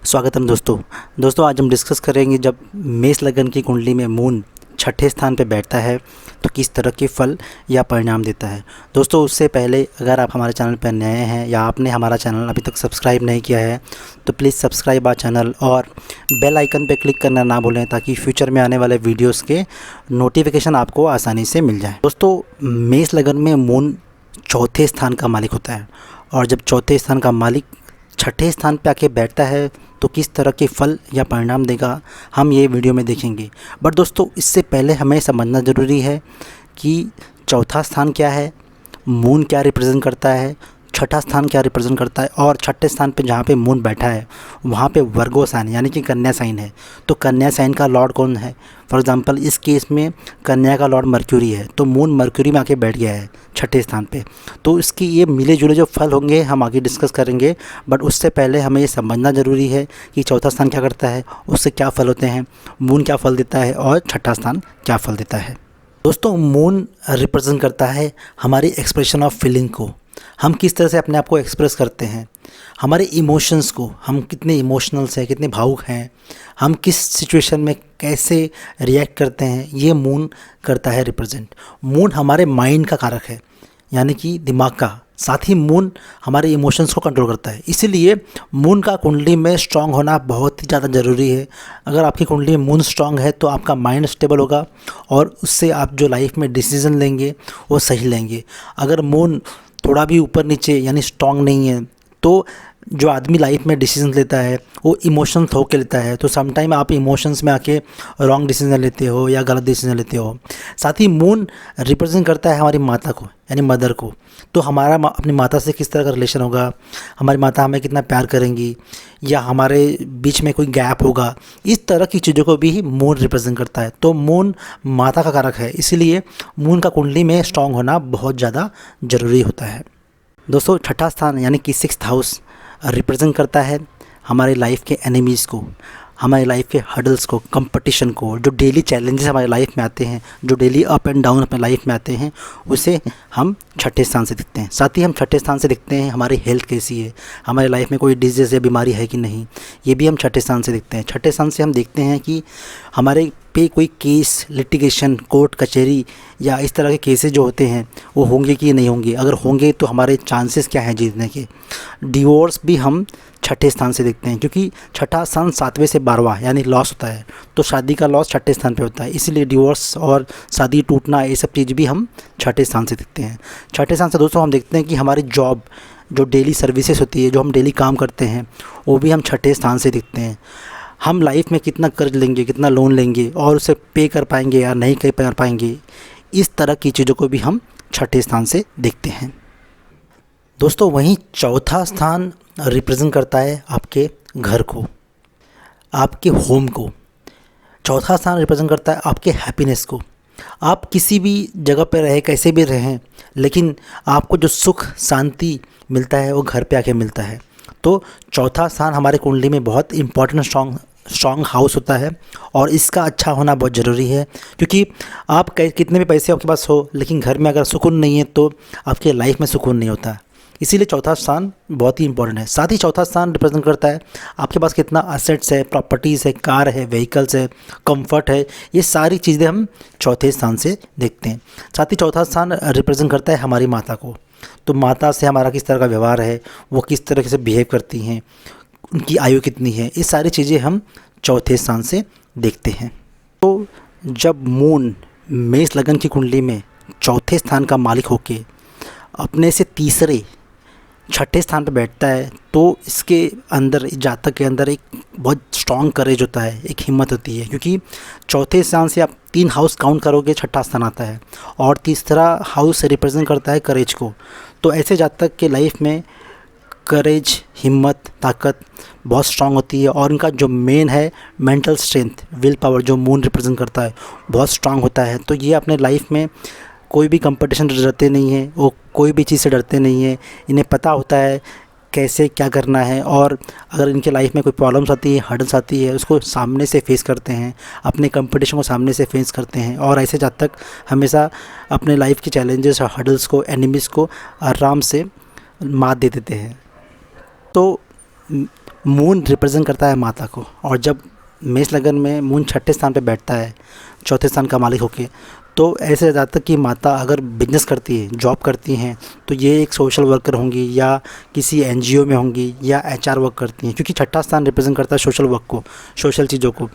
स्वागतम दोस्तों आज हम डिस्कस करेंगे जब मेष लगन की कुंडली में मून छठे स्थान पर बैठता है तो किस तरह के फल या परिणाम देता है। दोस्तों उससे पहले अगर आप हमारे चैनल पर नए हैं या आपने हमारा चैनल अभी तक सब्सक्राइब नहीं किया है तो प्लीज़ सब्सक्राइब आवर चैनल और बेल आइकन पर क्लिक करना ना भूलें ताकि फ्यूचर में आने वाले वीडियोज़ के नोटिफिकेशन आपको आसानी से मिल जाए। दोस्तों मेष लगन में मून चौथे स्थान का मालिक होता है और जब चौथे स्थान का मालिक छठे स्थान पे आके बैठता है तो किस तरह के फल या परिणाम देगा हम ये वीडियो में देखेंगे। बट दोस्तों इससे पहले हमें समझना ज़रूरी है कि चौथा स्थान क्या है, मून क्या रिप्रेजेंट करता है, छठा स्थान क्या रिप्रेजेंट करता है और छठे स्थान पे जहाँ पे मून बैठा है वहाँ पे वर्गो साइन यानी कि कन्या साइन है। तो कन्या साइन का लॉर्ड कौन है? फॉर एग्जांपल इस केस में कन्या का लॉर्ड मर्क्यूरी है तो मून मर्क्यूरी में आके बैठ गया है छठे स्थान पे। तो इसकी ये मिले जुले जो फल होंगे हम आगे डिस्कस करेंगे। बट उससे पहले हमें ये समझना ज़रूरी है कि चौथा स्थान क्या करता है, उससे क्या फल होते हैं, मून क्या फल देता है और छठा स्थान क्या फल देता है। दोस्तों मून रिप्रेजेंट करता है हमारी एक्सप्रेशन ऑफ फीलिंग को, हम किस तरह से अपने आप को एक्सप्रेस करते हैं, हमारे इमोशंस को, हम कितने इमोशनल्स हैं, कितने भावुक हैं, हम किस सिचुएशन में कैसे रिएक्ट करते हैं, ये मून करता है रिप्रेजेंट। मून हमारे माइंड का कारक है यानी कि दिमाग का, साथ ही मून हमारे इमोशंस को कंट्रोल करता है। इसीलिए मून का कुंडली में स्ट्रांग होना बहुत ही ज़्यादा ज़रूरी है। अगर आपकी कुंडली में मून स्ट्रांग है तो आपका माइंड स्टेबल होगा और उससे आप जो लाइफ में डिसीजन लेंगे वो सही लेंगे। अगर मून थोड़ा भी ऊपर नीचे यानी स्ट्रांग नहीं है तो जो आदमी लाइफ में डिसीजन लेता है वो इमोशंस होकर लेता है। तो समटाइम आप इमोशंस में आके रॉन्ग डिसीजन लेते हो या गलत डिसीजन लेते हो। साथ ही मून रिप्रेजेंट करता है हमारी माता को यानी मदर को। तो हमारा अपनी माता से किस तरह का रिलेशन होगा, हमारी माता हमें कितना प्यार करेंगी या हमारे बीच में कोई गैप होगा, इस तरह की चीज़ों को भी मून रिप्रेजेंट करता है। तो मून माता का कारक है, इसीलिए मून का कुंडली में स्ट्रांग होना बहुत ज़्यादा ज़रूरी होता है। दोस्तों छठा स्थान यानी कि 6th हाउस रिप्रेजेंट करता है हमारे लाइफ के एनिमीज़ को, हमारे लाइफ के हर्डल्स को, कंपटीशन को, जो डेली चैलेंजेस हमारे लाइफ में आते हैं, जो डेली अप एंड डाउन अपने लाइफ में आते हैं, उसे हम छठे स्थान से दिखते हैं। साथ ही हम छठे स्थान से दिखते हैं हमारी हेल्थ कैसी है, हमारे लाइफ में कोई डिजीज़ या बीमारी है कि नहीं, ये भी हम छठे स्थान से दिखते हैं। छठे स्थान से हम देखते हैं कि हमारे पे कोई केस, लिटिगेशन, कोर्ट कचहरी या इस तरह के केसेस जो होते हैं वो होंगे कि नहीं होंगे, अगर होंगे तो हमारे चांसेस क्या हैं जीतने के। डिवोर्स भी हम छठे स्थान से देखते हैं क्योंकि छठा स्थान 7वें से 12वां यानी लॉस होता है, तो शादी का लॉस छठे स्थान पे होता है। इसीलिए डिवोर्स और शादी टूटना ये सब चीज़ भी हम छठे स्थान से देखते हैं। छठे स्थान से दोस्तों हम देखते हैं कि हमारी जॉब, जो डेली सर्विसेज होती है, जो हम डेली काम करते हैं, वो भी हम छठे स्थान से देखते हैं। हम लाइफ में कितना कर्ज लेंगे, कितना लोन लेंगे और उसे पे कर पाएंगे या नहीं कर पाएंगे, इस तरह की चीज़ों को भी हम छठे स्थान से देखते हैं। दोस्तों वहीं चौथा स्थान रिप्रेजेंट करता है आपके घर को, आपके होम को। चौथा स्थान रिप्रेजेंट करता है आपके हैप्पीनेस को। आप किसी भी जगह पर रहें, कैसे भी रहें, लेकिन आपको जो सुख शांति मिलता है वो घर पे आके मिलता है। तो चौथा स्थान हमारे कुंडली में बहुत इंपॉर्टेंट स्ट्रॉन्ग हाउस होता है और इसका अच्छा होना बहुत ज़रूरी है क्योंकि आप कितने भी पैसे आपके पास हो लेकिन घर में अगर सुकून नहीं है तो आपके लाइफ में सुकून नहीं होता। इसीलिए चौथा स्थान बहुत ही इंपॉर्टेंट है। साथ ही चौथा स्थान रिप्रेजेंट करता है आपके पास कितना असेट्स है, प्रॉपर्टीज़ है, कार है, व्हीकल्स है, कंफर्ट है, ये सारी चीज़ें हम चौथे स्थान से देखते हैं। साथ ही चौथा स्थान रिप्रेजेंट करता है हमारी माता को। तो माता से हमारा किस तरह का व्यवहार है, वो किस तरह से बिहेव करती हैं, उनकी आयु कितनी है, ये सारी चीज़ें हम चौथे स्थान से देखते हैं। तो जब मून मेष लगन की कुंडली में चौथे स्थान का मालिक होके अपने से तीसरे छठे स्थान पर बैठता है तो इसके अंदर, जातक के अंदर एक बहुत स्ट्रॉन्ग करेज होता है, एक हिम्मत होती है क्योंकि चौथे स्थान से आप 3 हाउस काउंट करोगे, छठा स्थान आता है और तीसरा हाउस रिप्रेजेंट करता है करेज को। तो ऐसे जातक के लाइफ में करेज, हिम्मत, ताकत बहुत स्ट्रांग होती है और इनका जो मेन है मेंटल स्ट्रेंथ, विल पावर, जो मून रिप्रेजेंट करता है, बहुत स्ट्रांग होता है। तो ये अपने लाइफ में कोई भी कंपटीशन से डरते नहीं हैं, वो कोई भी चीज़ से डरते नहीं हैं। इन्हें पता होता है कैसे क्या करना है और अगर इनके लाइफ में कोई प्रॉब्लम्स आती है, हर्डल्स आती है, उसको सामने से फेस करते हैं, अपने कंपटीशन को सामने से फेस करते हैं और ऐसे जातक हमेशा अपने लाइफ के चैलेंजेस और हर्डल्स को, एनिमीज़ को आराम से मात दे देते हैं। तो मून रिप्रेजेंट करता है माता को, और जब मेष लगन में मून छठे स्थान पे बैठता है चौथे स्थान का मालिक होके, तो ऐसे जाता कि माता अगर बिजनेस करती है, जॉब करती हैं, तो ये एक सोशल वर्कर होंगी या किसी एनजीओ में होंगी या एचआर वर्क करती हैं, क्योंकि छठा स्थान रिप्रेजेंट करता है सोशल वर्क को, सोशल चीज़ों को,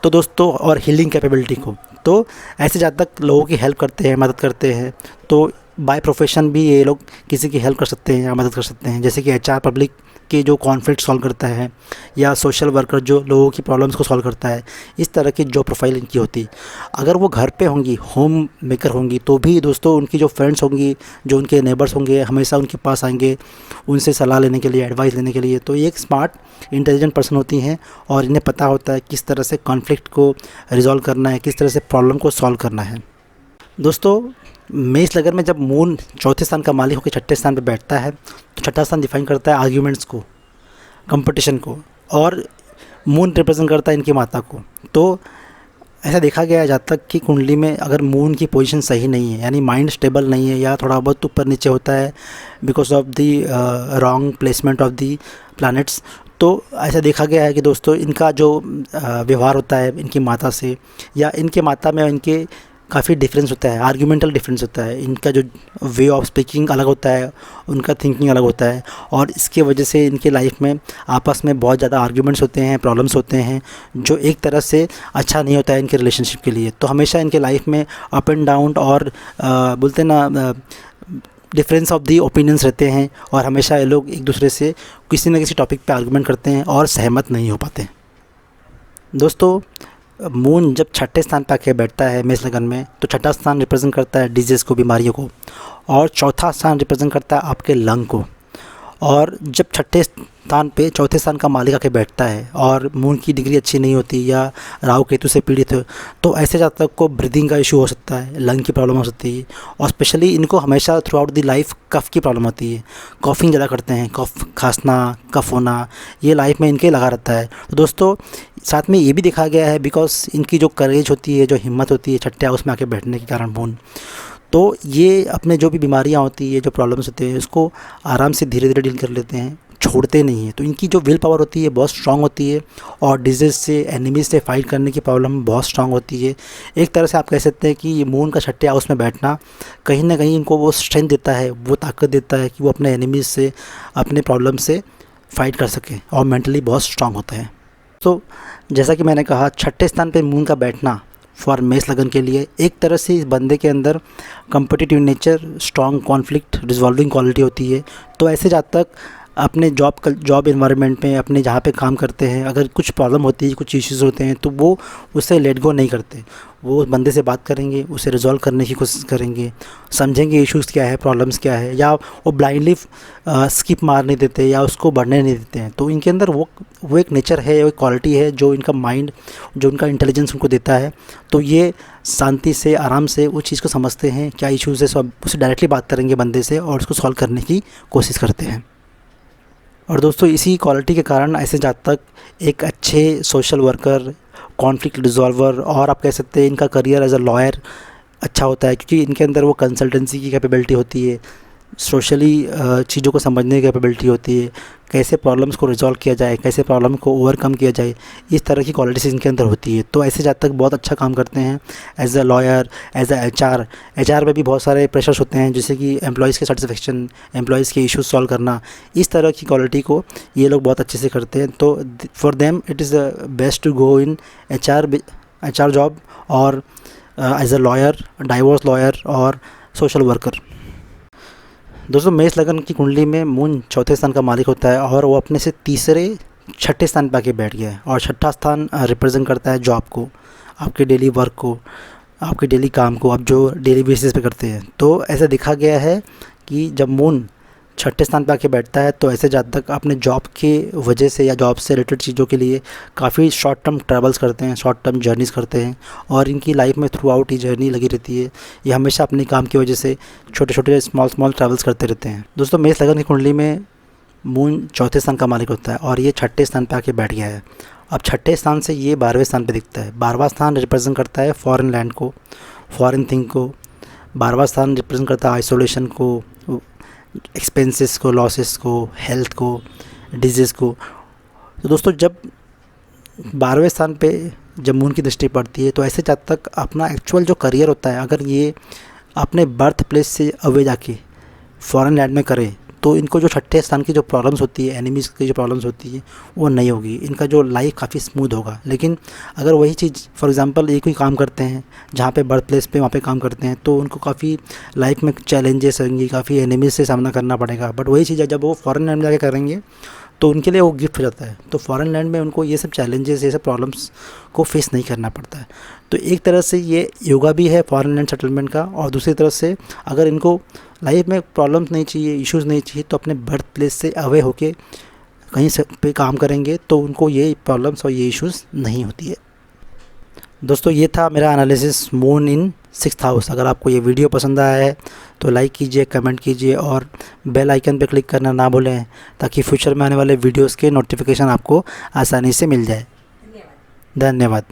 तो दोस्तों, और हीलिंग कैपेबिलिटी को। तो ऐसे जातक लोगों की हेल्प करते हैं, मदद करते हैं। तो बाय प्रोफेशन भी ये लोग किसी की हेल्प कर सकते हैं या मदद कर सकते हैं, जैसे कि एचआर पब्लिक के जो कॉन्फ्लिक्ट सॉल्व करता है, या सोशल वर्कर जो लोगों की प्रॉब्लम्स को सॉल्व करता है। इस तरह की जो प्रोफाइल इनकी होती। अगर वो घर पे होंगी, होम मेकर होंगी, तो भी दोस्तों उनकी जो फ्रेंड्स होंगी, जो उनके नेबर्स होंगे, हमेशा उनके पास आएंगे उनसे सलाह लेने के लिए, एडवाइस लेने के लिए। तो ये एक स्मार्ट इंटेलिजेंट पर्सन होती हैं, और इन्हें पता होता है किस तरह से कॉन्फ्लिक्ट को रिजॉल्व करना है, किस तरह से प्रॉब्लम को सॉल्व करना है। दोस्तों, मेष लगन में जब मून चौथे स्थान का मालिक होकर छठे स्थान पर बैठता है, तो छठा स्थान डिफाइन करता है आर्ग्यूमेंट्स को, कंपटीशन को, और मून रिप्रेजेंट करता है इनकी माता को। तो ऐसा देखा गया है जहाँ तक कि कुंडली में अगर मून की पोजीशन सही नहीं है, यानी माइंड स्टेबल नहीं है या थोड़ा बहुत ऊपर नीचे होता है because of the wrong placement of the planets, तो ऐसा देखा गया है कि दोस्तों इनका जो व्यवहार होता है इनकी माता से, या इनके माता में इनके काफ़ी डिफरेंस होता है, आर्ग्यूमेंटल डिफरेंस होता है। इनका जो वे ऑफ स्पीकिंग अलग होता है, उनका थिंकिंग अलग होता है, और इसके वजह से इनके लाइफ में आपस में बहुत ज़्यादा आर्ग्यूमेंट्स होते हैं, प्रॉब्लम्स होते हैं, जो एक तरह से अच्छा नहीं होता है इनके रिलेशनशिप के लिए। तो हमेशा इनके लाइफ में अप एंड डाउन और बोलते ना डिफरेंस ऑफ दी ओपिनियंस रहते हैं, और हमेशा ये लोग एक दूसरे से किसी न किसी टॉपिक पे आर्गूमेंट करते हैं और सहमत नहीं हो पाते। दोस्तों, मून जब छठे स्थान पर आके बैठता है मेष लगन में, तो छठा स्थान रिप्रेजेंट करता है डिजीज़ को, बीमारियों को, और चौथा स्थान रिप्रेजेंट करता है आपके लंग को। और जब छठे स्थान पे चौथे स्थान का मालिक आके बैठता है और मून की डिग्री अच्छी नहीं होती या राहु केतु से पीड़ित हो, तो ऐसे जातक को ब्रीदिंग का इशू हो सकता है, लंग की प्रॉब्लम हो सकती है, और स्पेशली इनको हमेशा थ्रू आउट दी लाइफ कफ़ की प्रॉब्लम होती है। कॉफिंग ज़्यादा करते हैं, कफ खांसना, कफ होना, ये लाइफ में इनके लगा रहता है। तो दोस्तों, साथ में ये भी देखा गया है बिकॉज इनकी जो करेज होती है, जो हिम्मत होती है छठे हाउस में आके बैठने के कारण मून, तो ये अपने जो भी बीमारियां होती है, जो प्रॉब्लम्स होते हैं, उसको आराम से धीरे धीरे डील कर लेते हैं, छोड़ते नहीं हैं। तो इनकी जो विल पावर होती है बहुत स्ट्रांग होती है, और डिजीज़ से, एनिमीज से फाइट करने की प्रॉब्लम बहुत स्ट्रांग होती है। एक तरह से आप कह सकते हैं कि ये मून का छठे हाउस में बैठना कहीं ना कहीं इनको वो स्ट्रेंथ देता है, वो ताकत देता है कि वो अपने एनिमीज से, अपने प्रॉब्लम से फाइट कर सके, और मेंटली बहुत स्ट्रांग होता है। तो जैसा कि मैंने कहा, छठे स्थान पे मून का बैठना फॉर मेष लगन के लिए एक तरह से इस बंदे के अंदर competitive nature, strong conflict resolving quality होती है। तो ऐसे जातक अपने जॉब इन्वायरमेंट में, अपने जहाँ पे काम करते हैं, अगर कुछ प्रॉब्लम होती है, कुछ इश्यूज़ होते हैं, तो वो उससे लेट गो नहीं करते। वो बंदे से बात करेंगे, उसे रिजॉल्व करने की कोशिश करेंगे, समझेंगे इश्यूज़ क्या है, प्रॉब्लम्स क्या है, या वो ब्लाइंडली स्किप मार नहीं देते या उसको बढ़ने नहीं देते हैं। तो इनके अंदर वो एक नेचर है, वो एक क्वालिटी है जो इनका माइंड, जो उनका इंटेलिजेंस उनको देता है। तो ये शांति से, आराम से उस चीज़ को समझते हैं, क्या इश्यूज़ है, सब उससे डायरेक्टली बात करेंगे बंदे से, और उसको सॉल्व करने की कोशिश करते हैं। और दोस्तों, इसी क्वालिटी के कारण ऐसे जातक एक अच्छे सोशल वर्कर, कॉन्फ्लिक्ट रिजॉल्वर, और आप कह सकते हैं इनका करियर एज अ लॉयर अच्छा होता है, क्योंकि इनके अंदर वो कंसल्टेंसी की कैपेबिलिटी होती है, सोशली चीज़ों को समझने की कैपेबिलिटी होती है, कैसे प्रॉब्लम्स को रिजॉल्व किया जाए, कैसे प्रॉब्लम को ओवरकम किया जाए, इस तरह की क्वालिटीज़ इनके अंदर होती है। तो ऐसे जातक बहुत अच्छा काम करते हैं as a lawyer, as a HR में भी बहुत सारे प्रेशर्स होते हैं, जैसे कि एम्प्लॉयज़ के सेटिस्फेक्शन, एम्प्लॉयज़ के इश्यूज सॉल्व करना, इस तरह की क्वालिटी को ये लोग बहुत अच्छे से करते हैं। तो for them it is the best to go in HR job, और as a lawyer, divorce lawyer, और सोशल वर्कर। दोस्तों, मेष लगन की कुंडली में मून चौथे स्थान का मालिक होता है, और वो अपने से छठे स्थान पर आके बैठ गया है, और छठा स्थान रिप्रेजेंट करता है जॉब को, आपके डेली वर्क को, आपके डेली काम को, आप जो डेली बेसिस पे करते हैं। तो ऐसा देखा गया है कि जब मून छठे स्थान पर आके बैठता है, तो ऐसे जातक अपने जॉब के वजह से या जॉब से रिलेटेड चीज़ों के लिए काफ़ी शॉर्ट टर्म ट्रैवल्स करते हैं, शॉर्ट टर्म जर्नीज़ करते हैं, और इनकी लाइफ में थ्रू आउट ये जर्नी लगी रहती है। ये हमेशा अपने काम की वजह से छोटे छोटे स्मॉल ट्रैवल्स करते रहते हैं। दोस्तों, मेष लगन की कुंडली में मून चौथे स्थान का मालिक होता है, और ये छठे स्थान पर आके बैठ गया है। अब छठे स्थान से ये 12वें स्थान पर दिखता है। 12वां स्थान रिप्रेजेंट करता है फॉरेन लैंड को, फॉरेन थिंग को। 12वां स्थान रिप्रेजेंट करता है आइसोलेशन को, एक्सपेंसेस को, लॉसेस को, हेल्थ को, डिजीज़ को। तो दोस्तों जब 12वें स्थान पे जब मून की दृष्टि पड़ती है तो ऐसे जातक अपना एक्चुअल जो करियर होता है, अगर ये अपने बर्थ प्लेस से अवे जाके फॉरेन लैंड में करें तो इनको जो छठे स्थान की जो प्रॉब्लम्स होती है, एनिमीज़ की जो प्रॉब्लम्स होती है वो नहीं होगी, इनका जो लाइफ काफ़ी स्मूथ होगा। लेकिन अगर वही चीज़ फॉर एग्जांपल एक ही काम करते हैं जहाँ पे बर्थ प्लेस पे वहाँ पे काम करते हैं तो उनको काफ़ी लाइफ में चैलेंजेस होंगी, काफ़ी एनिमीज़ से सामना करना पड़ेगा। बट वही चीज़ है जब वो फॉरेन लैंड में जाके करेंगे तो उनके लिए वो गिफ्ट हो जाता है। तो फॉरेन लैंड में उनको ये सब चैलेंजेस, ये सब प्रॉब्लम्स को फेस नहीं करना पड़ता है। तो एक तरह से ये योगा भी है फॉरेन लैंड सेटलमेंट का। और दूसरी तरफ से अगर इनको लाइफ में प्रॉब्लम्स नहीं चाहिए, इश्यूज़ नहीं चाहिए, तो अपने बर्थ प्लेस से अवे होके कहीं से पे काम करेंगे तो उनको ये प्रॉब्लम्स और ये इश्यूज़ नहीं होती है। दोस्तों ये था मेरा analysis moon in 6th house. अगर आपको ये वीडियो पसंद आया है तो लाइक कीजिए, कमेंट कीजिए और बेल आइकन पर क्लिक करना ना भूलें ताकि फ्यूचर में आने वाले वीडियोस के नोटिफिकेशन आपको आसानी से मिल जाए। धन्यवाद।